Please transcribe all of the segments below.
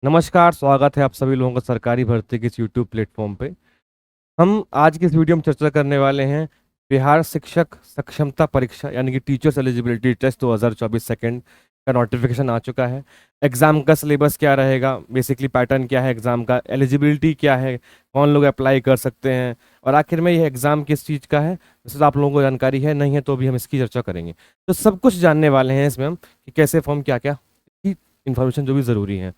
नमस्कार, स्वागत है आप सभी लोगों का सरकारी भर्ती के इस यूट्यूब प्लेटफॉर्म पे। हम आज की इस वीडियो में चर्चा करने वाले हैं बिहार शिक्षक सक्षमता परीक्षा यानी कि टीचर्स एलिजिबिलिटी टेस्ट 2024 सेकंड का नोटिफिकेशन आ चुका है। एग्जाम का सिलेबस क्या रहेगा, बेसिकली पैटर्न क्या है एग्जाम का, एलिजिबिलिटी क्या है, कौन लोग अप्लाई कर सकते हैं, और आखिर में यह एग्जाम किस चीज़ का है, जैसे आप लोगों को जानकारी है नहीं है तो भी हम इसकी चर्चा करेंगे। तो सब कुछ जानने वाले हैं इसमें हम कि कैसे फॉर्म क्या क्या इन्फॉर्मेशन जो भी ज़रूरी है।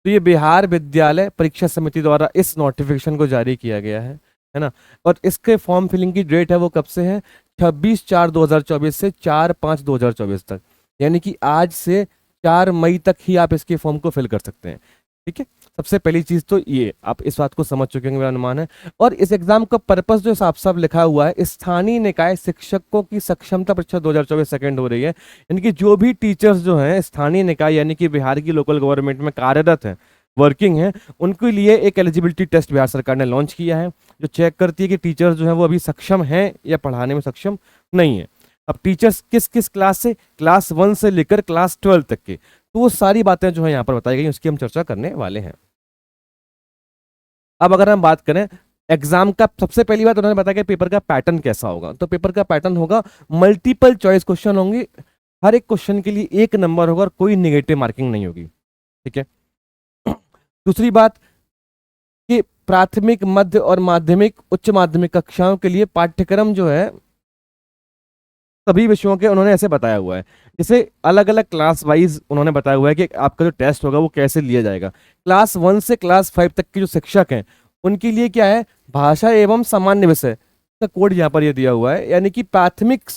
तो ये बिहार विद्यालय परीक्षा समिति द्वारा इस नोटिफिकेशन को जारी किया गया है ना। और इसके फॉर्म फिलिंग की डेट है वो कब से है, 26/4/2024 से 4/5/2024 तक, यानी कि आज से 4 मई तक ही आप इसके फॉर्म को फिल कर सकते हैं। ठीक है, सबसे पहली चीज तो ये आप इस बात को समझ चुके होंगे मेरा अनुमान है। और इस एग्जाम का पर्पस जो साफ साफ लिखा हुआ है, स्थानीय निकाय शिक्षकों की सक्षमता परीक्षा 2024 सेकंड हो रही है, यानी कि जो भी टीचर्स जो हैं स्थानीय निकाय यानी कि बिहार की लोकल गवर्नमेंट में कार्यरत हैं, वर्किंग हैं, उनके लिए एक एलिजिबिलिटी टेस्ट बिहार सरकार ने लॉन्च किया है, जो चेक करती है कि टीचर्स जो हैं वो अभी सक्षम हैं या पढ़ाने में सक्षम नहीं है। अब टीचर्स किस किस क्लास से, क्लास 1 से लेकर क्लास 12 तक के, तो वो सारी बातें जो है यहाँ पर बताई गई, उसकी हम चर्चा करने वाले हैं। अब अगर हम बात करें एग्जाम का, सबसे पहली बात उन्होंने बताया कि पेपर का पैटर्न कैसा होगा। तो पेपर का पैटर्न होगा, मल्टीपल चॉइस क्वेश्चन होंगे, हर एक क्वेश्चन के लिए 1 नंबर होगा और कोई निगेटिव मार्किंग नहीं होगी। ठीक है। दूसरी बात कि प्राथमिक, मध्य और माध्यमिक, उच्च माध्यमिक कक्षाओं के लिए पाठ्यक्रम जो है सभी विषयों के उन्होंने ऐसे बताया हुआ है, जैसे अलग अलग क्लास वाइज उन्होंने बताया हुआ है कि आपका जो टेस्ट होगा वो कैसे लिया जाएगा। क्लास 1 से क्लास 5 तक के जो शिक्षक हैं उनके लिए क्या है, भाषा एवं सामान्य विषय का कोड यहाँ पर ये दिया हुआ है, यानी कि प्राथमिक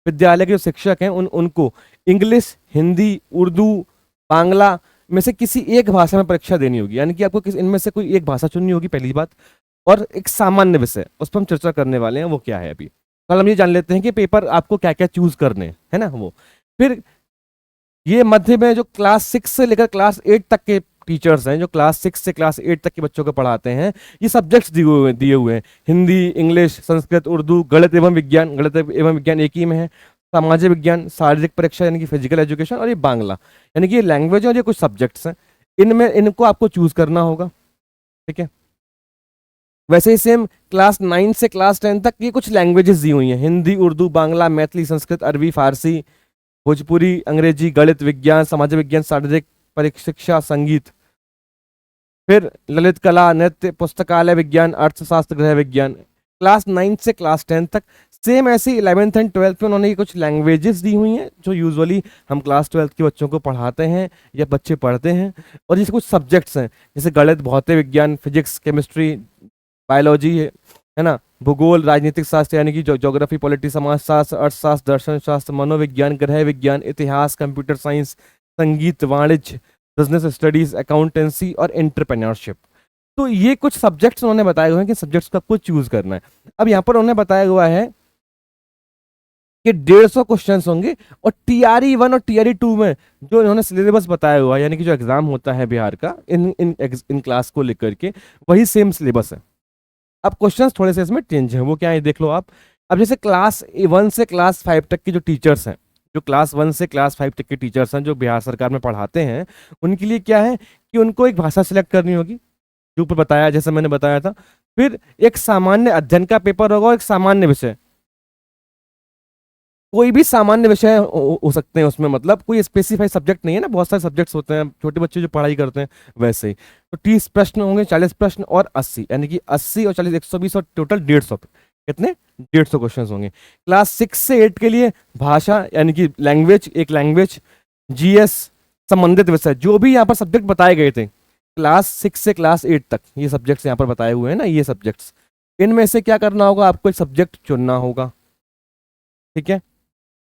विद्यालय के जो शिक्षक हैं उनको इंग्लिश, हिंदी, उर्दू, बांग्ला में से किसी एक भाषा में परीक्षा देनी होगी, यानी कि आपको इनमें से कोई एक भाषा चुननी होगी, पहली बात। और एक सामान्य विषय उस पर हम चर्चा करने वाले हैं, वो क्या है अभी। कल हम ये जान लेते हैं कि पेपर आपको क्या क्या चूज करने है ना वो। फिर ये मध्य में जो क्लास 6 से लेकर क्लास 8 तक के टीचर्स हैं, जो क्लास 6 से क्लास 8 तक के बच्चों को पढ़ाते हैं, ये सब्जेक्ट्स दिए हुए हैं हिंदी, इंग्लिश, संस्कृत, उर्दू, गणित एवं विज्ञान, गणित एवं विज्ञान एक ही में है, सामाजिक विज्ञान, शारीरिक परीक्षा यानी कि फिजिकल एजुकेशन, और ये बांग्ला, यानी कि ये लैंग्वेज और ये कुछ सब्जेक्ट्स हैं, इनमें इनको आपको चूज करना होगा। ठीक है। वैसे ही सेम क्लास 9 से क्लास 10 तक ये कुछ लैंग्वेजेस दी हुई हैं, हिंदी, उर्दू, बांग्ला, मैथिली, संस्कृत, अरबी, फारसी, भोजपुरी, अंग्रेजी, गणित, विज्ञान, समाज विज्ञान, शारीरिक शिक्षा, संगीत। फिर ललित कला, नृत्य, पुस्तकालय विज्ञान, अर्थशास्त्र, गृह विज्ञान। क्लास 9 से क्लास 10 तक सेम ऐसे 11th एंड 12th में उन्होंने ये कुछ लैंग्वेजेस दी हुई हैं जो यूजुअली हम क्लास 12th के बच्चों को पढ़ाते हैं या बच्चे पढ़ते हैं। और जैसे कुछ सब्जेक्ट्स हैं जैसे गणित, भौतिक विज्ञान, फिजिक्स, केमिस्ट्री, बायोलॉजी है ना, भूगोल, राजनीतिक शास्त्र यानी कि ज्योग्राफी, पॉलिटी, समाज शास्त्र, अर्थशास्त्र, दर्शन शास्त्र, मनोविज्ञान, गृह विज्ञान, इतिहास, कंप्यूटर साइंस, संगीत, वाणिज्य, बिजनेस स्टडीज, अकाउंटेंसी और एंटरप्रेन्योरशिप। तो ये कुछ सब्जेक्ट्स उन्होंने बताए हुए हैं कि सब्जेक्ट्स का आपको चूज करना है। अब यहाँ पर उन्होंने बताया हुआ है कि 150 क्वेश्चन होंगे, और टीआरई 1 और टीआरई 2 में जो इन्होंने सिलेबस बताया हुआ है, यानी कि जो एग्जाम होता है बिहार का इन क्लास को लेकर के, वही सेम सिलेबस है। अब क्वेश्चंस थोड़े से इसमें चेंज हैं, वो क्या है देख लो आप। अब जैसे क्लास 1 से क्लास 5 तक के जो टीचर्स हैं, जो क्लास 1 से क्लास 5 तक के टीचर्स हैं जो बिहार सरकार में पढ़ाते हैं, उनके लिए क्या है कि उनको एक भाषा सिलेक्ट करनी होगी, जो ऊपर बताया, जैसे मैंने बताया था। फिर एक सामान्य अध्ययन का पेपर होगा और एक सामान्य विषय, कोई भी सामान्य विषय हो सकते हैं उसमें, मतलब कोई स्पेसिफाइड सब्जेक्ट नहीं है ना, बहुत सारे सब्जेक्ट्स होते हैं, छोटे बच्चे जो पढ़ाई करते हैं वैसे ही। तो 30 प्रश्न होंगे, 40 प्रश्न और 80, यानी कि 80 और 40 120 और टोटल 150, कितने 150 क्वेश्चन होंगे। क्लास 6 से 8 के लिए भाषा यानी कि लैंग्वेज, एक लैंग्वेज, जीएस, संबंधित विषय, जो भी यहाँ पर सब्जेक्ट बताए गए थे क्लास 6 से क्लास 8 तक, ये सब्जेक्ट्स यहाँ पर बताए हुए हैं ना, ये सब्जेक्ट्स, इनमें से क्या करना होगा, आपको एक सब्जेक्ट चुनना होगा। ठीक है,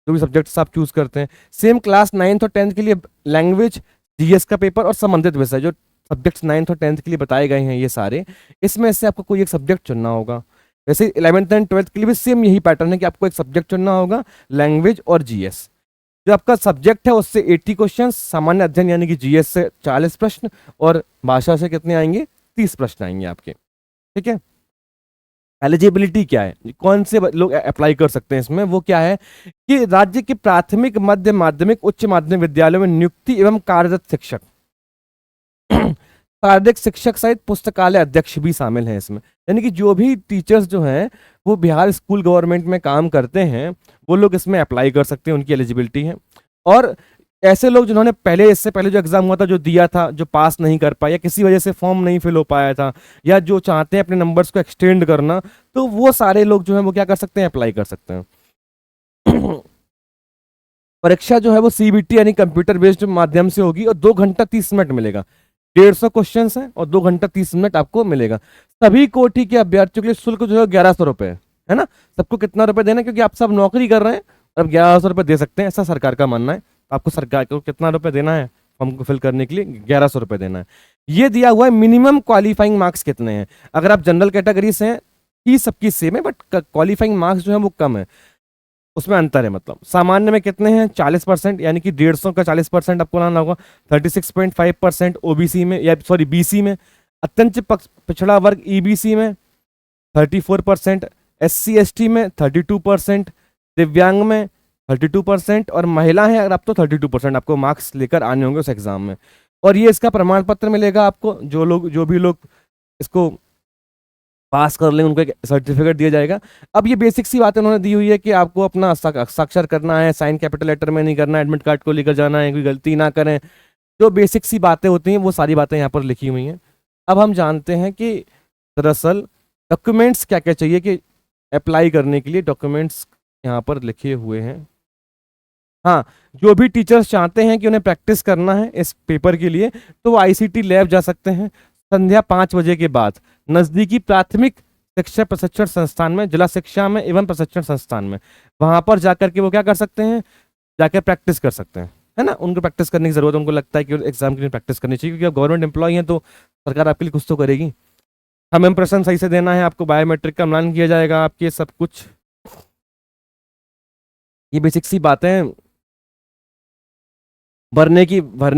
जो भी सब्जेक्ट्स आप चूज करते हैं। सेम क्लास 9th और 10th के लिए लैंग्वेज, जीएस का पेपर और संबंधित विषय, जो सब्जेक्ट्स 9th और 10th के लिए बताए गए हैं ये सारे, इसमें से आपको कोई एक सब्जेक्ट चुनना होगा। वैसे 11th एंड 12th के लिए भी सेम यही पैटर्न है कि आपको एक सब्जेक्ट चुनना होगा, लैंग्वेज और जीएस। जो आपका सब्जेक्ट है उससे 80 क्वेश्चन, सामान्य अध्ययन यानी कि जीएस से 40 प्रश्न, और भाषा से कितने आएंगे, 30 प्रश्न आएंगे आपके। ठीक है। एलिजिबिलिटी क्या है, कौन से लोग अप्लाई कर सकते हैं इसमें, वो क्या है कि राज्य के प्राथमिक, मध्य माध्यमिक, उच्च माध्यमिक विद्यालयों में नियुक्ति एवं कार्यरत शिक्षक शारीरिक शिक्षक सहित पुस्तकालय अध्यक्ष भी शामिल हैं इसमें। यानी कि जो भी टीचर्स जो हैं वो बिहार स्कूल गवर्नमेंट में काम करते हैं वो लोग इसमें अप्लाई कर सकते हैं, उनकी एलिजिबिलिटी है। और ऐसे लोग जिन्होंने पहले, इससे पहले जो एग्जाम हुआ था, जो दिया था, जो पास नहीं कर पाए या किसी वजह से फॉर्म नहीं फिल हो पाया था, या जो चाहते हैं अपने नंबर्स को एक्सटेंड करना, तो वो सारे लोग जो है वो क्या कर सकते हैं, अप्लाई कर सकते हैं। परीक्षा जो है वो सीबीटी यानी कंप्यूटर बेस्ड माध्यम से होगी और 2 घंटा 30 मिनट मिलेगा। 150 क्वेश्चन है और 2 घंटा 30 मिनट आपको मिलेगा। सभी कोटि के अभ्यर्थियों के लिए शुल्क जो है 1100 रुपए है ना। सबको कितना रुपए देना है, क्योंकि आप सब नौकरी कर रहे हैं, अब 1100 रुपए दे सकते हैं, ऐसा सरकार का मानना है। आपको सरकार को कितना रुपए देना है फॉर्म को फिल करने के लिए, 1100 रुपए देना है। ये दिया हुआ है। मिनिमम क्वालिफाइंग मार्क्स कितने हैं, अगर आप जनरल कैटेगरी से हैं फीस सबकी सेम है, बट क्वालिफाइंग मार्क्स जो है वो कम है, उसमें अंतर है। मतलब सामान्य में कितने हैं, 40%, यानी कि 150 का 40% आपको लाना होगा। 36.5% ओबीसी में, या सॉरी बीसी में। अत्यंत पिछड़ा वर्ग ईबीसी में 34%, एससी एसटी में 32%, दिव्यांग में 32%, और महिला है अगर आप तो 32% आपको मार्क्स लेकर आने होंगे उस एग्जाम में। और ये इसका प्रमाण पत्र मिलेगा आपको, जो भी लोग इसको पास कर लें उनको एक सर्टिफिकेट दिया जाएगा। अब ये बेसिक सी बातें उन्होंने दी हुई है कि आपको अपना हस्ताक्षर करना है, साइन कैपिटल लेटर में नहीं करना है, एडमिट कार्ड को लेकर जाना है, कोई गलती ना करें। जो बेसिक सी बातें होती हैं वो सारी बातें यहाँ पर लिखी हुई हैं। अब हम जानते हैं कि दरअसल डॉक्यूमेंट्स क्या क्या चाहिए कि अप्लाई करने के लिए। डॉक्यूमेंट्स यहाँ पर लिखे हुए हैं। हाँ, जो भी टीचर्स चाहते हैं कि उन्हें प्रैक्टिस करना है इस पेपर के लिए, तो वो आईसीटी लैब जा सकते हैं संध्या 5 बजे के बाद नजदीकी प्राथमिक शिक्षा प्रशिक्षण संस्थान में, जिला शिक्षा में एवं प्रशिक्षण संस्थान में। वहां पर जाकर के वो क्या कर सकते हैं, जाकर प्रैक्टिस कर सकते हैं, है ना। उनको प्रैक्टिस करने की जरूरत है, उनको लगता है कि एग्जाम के लिए प्रैक्टिस करनी चाहिए, क्योंकि आप गवर्नमेंट एम्प्लॉय हैं तो सरकार आपके लिए कुछ तो करेगी। हमें प्रश्न सही से देना है, आपको बायोमेट्रिक का मिलान किया जाएगा, आपके सब कुछ। ये बेसिक सी बातें। भरने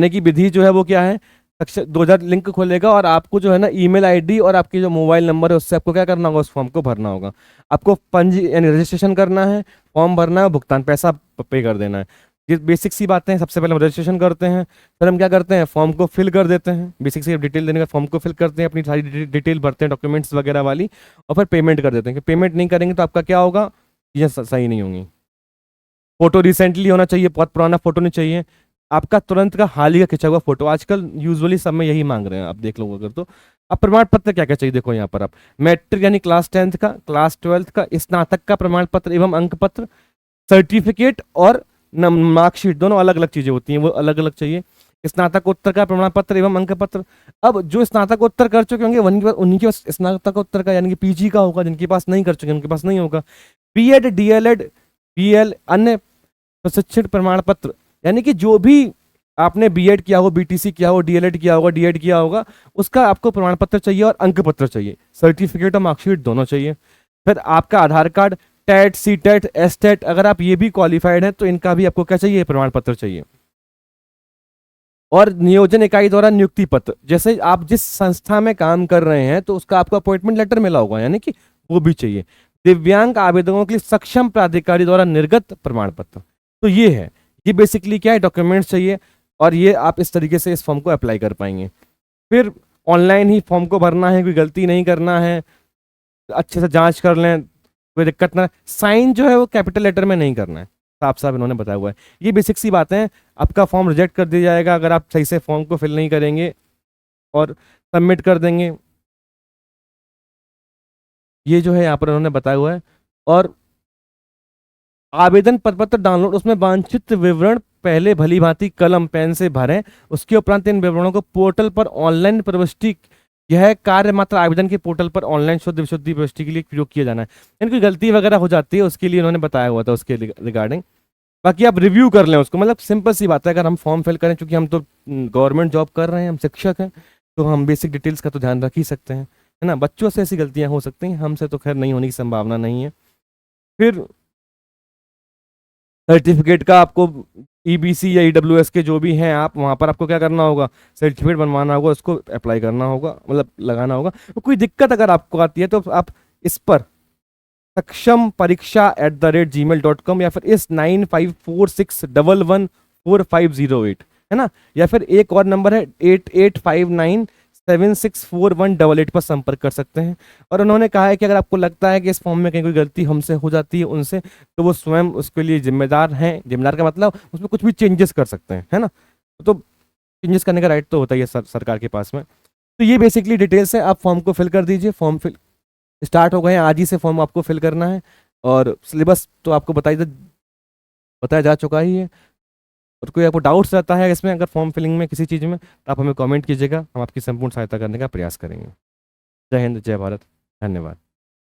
की विधि जो है वो क्या है, 2000 लिंक खोलेगा और आपको जो है ना ईमेल आईडी और आपकी जो मोबाइल नंबर है उससे आपको क्या करना होगा, उस फॉर्म को भरना होगा। आपको पंजी यानी रजिस्ट्रेशन करना है, फॉर्म भरना है, भुगतान पैसा पे कर देना है। ये बेसिक सी बातें हैं। सबसे पहले हम रजिस्ट्रेशन करते हैं, फिर हम क्या करते हैं, फॉर्म को फिल कर देते हैं। बेसिक सी डिटेल देने का फॉर्म को फिल करते हैं, अपनी सारी डिटेल भरते हैं डॉक्यूमेंट्स वगैरह वाली, और फिर पेमेंट कर देते हैं। पेमेंट नहीं करेंगे तो आपका क्या होगा, ये सही नहीं होंगी। फोटो रिसेंटली होना चाहिए, बहुत पुराना फोटो नहीं चाहिए। आपका तुरंत का हाल ही का खिंचा हुआ फोटो, आजकल यूजुअली सब में यही मांग रहे हैं, आप देख लो अगर तो। अब प्रमाण पत्र क्या क्या चाहिए, देखो यहाँ पर आप मैट्रिक यानी क्लास 10th का, क्लास 12th का, स्नातक का प्रमाण पत्र एवं अंक पत्र, सर्टिफिकेट और मार्कशीट, दोनों अलग अलग चीजें होती हैं, वो अलग अलग चाहिए। स्नातकोत्तर का प्रमाण पत्र एवं अंक पत्र। अब जो स्नातकोत्तर कर चुके होंगे उन्हीं के पास स्नातकोत्तर का यानी कि पीजी का होगा, जिनके पास नहीं कर चुके उनके पास नहीं होगा। बीएड, डीएलएड, बीएल, अन्य प्रशिक्षण प्रमाण पत्र, यानी कि जो भी आपने बीएड किया हो, बीटीसी किया हो, डीएलएड किया होगा, डीएड किया होगा, उसका आपको प्रमाण पत्र चाहिए और अंक पत्र चाहिए। सर्टिफिकेट और मार्कशीट दोनों चाहिए। फिर आपका आधार कार्ड, टेट, सीटेट, एसटेट, अगर आप ये भी क्वालिफाइड हैं तो इनका भी आपको क्या चाहिए, प्रमाण पत्र चाहिए। और नियोजन इकाई द्वारा नियुक्ति पत्र, जैसे आप जिस संस्था में काम कर रहे हैं तो उसका आपको अपॉइंटमेंट लेटर मिला होगा, यानी कि वो भी चाहिए। दिव्यांग आवेदकों के लिए सक्षम प्राधिकारी द्वारा निर्गत प्रमाण पत्र। तो ये है, ये बेसिकली क्या है, डॉक्यूमेंट्स चाहिए, और ये आप इस तरीके से इस फॉर्म को अप्लाई कर पाएंगे। फिर ऑनलाइन ही फॉर्म को भरना है, कोई गलती नहीं करना है, अच्छे से जांच कर लें, कोई दिक्कत ना। साइन जो है वो कैपिटल लेटर में नहीं करना है, साफ साफ इन्होंने बताया हुआ है। ये बेसिक सी बातें हैं। आपका फॉर्म रिजेक्ट कर दिया जाएगा अगर आप सही से फॉर्म को फिल नहीं करेंगे और सबमिट कर देंगे। ये जो है यहाँ पर उन्होंने बताया हुआ है। और आवेदन पत्र डाउनलोड, उसमें वांछित विवरण पहले भली भांति कलम पेन से भरें, उसके उपरांत इन विवरणों को पोर्टल पर ऑनलाइन प्रविष्टि, यह कार्य मात्र आवेदन के पोर्टल पर ऑनलाइन शुद्ध विशुद्धि प्रविष्टि के लिए प्रयोग किया जाना है। यानी कोई गलती वगैरह हो जाती है उसके लिए उन्होंने बताया हुआ था उसके रिगार्डिंग। बाकी आप रिव्यू कर लें उसको, मतलब सिंपल सी बात है। अगर हम फॉर्म फिल करें, क्योंकि हम तो गवर्नमेंट जॉब कर रहे हैं, हम शिक्षक हैं, तो हम बेसिक डिटेल्स का तो ध्यान रख ही सकते हैं, है ना। बच्चों से ऐसी गलतियां हो सकती हैं, हमसे तो खैर नहीं होने की संभावना नहीं है। फिर सर्टिफिकेट का आपको ईबीसी या ईडब्ल्यूएस के जो भी हैं आप, वहाँ पर आपको क्या करना होगा, सर्टिफिकेट बनवाना होगा, उसको अप्लाई करना होगा, मतलब लगाना होगा। तो कोई दिक्कत अगर आपको आती है तो आप इस पर सक्षम परीक्षा@gmail.com या फिर इस 9546114508, है ना। या फिर एक और नंबर है 8859 764188 पर संपर्क कर सकते हैं। और उन्होंने कहा है कि अगर आपको लगता है कि इस फॉर्म में कहीं कोई गलती हमसे हो जाती है उनसे, तो वो स्वयं उसके लिए जिम्मेदार हैं। जिम्मेदार का मतलब उसमें कुछ भी चेंजेस कर सकते हैं, है ना। तो चेंजेस करने का राइट तो होता ही है सरकार के पास में। तो ये बेसिकली डिटेल्स है, आप फॉर्म को फिल कर दीजिए। फॉर्म फिल स्टार्ट हो गए हैं, आज ही से फॉर्म आपको फिल करना है। और सिलेबस तो आपको बताया जा चुका ही है। और कोई आपको डाउट्स रहता है इसमें, अगर फॉर्म फिलिंग में किसी चीज़ में, तो आप हमें कमेंट कीजिएगा, हम आपकी संपूर्ण सहायता करने का प्रयास करेंगे। जय हिंद, जय भारत, धन्यवाद।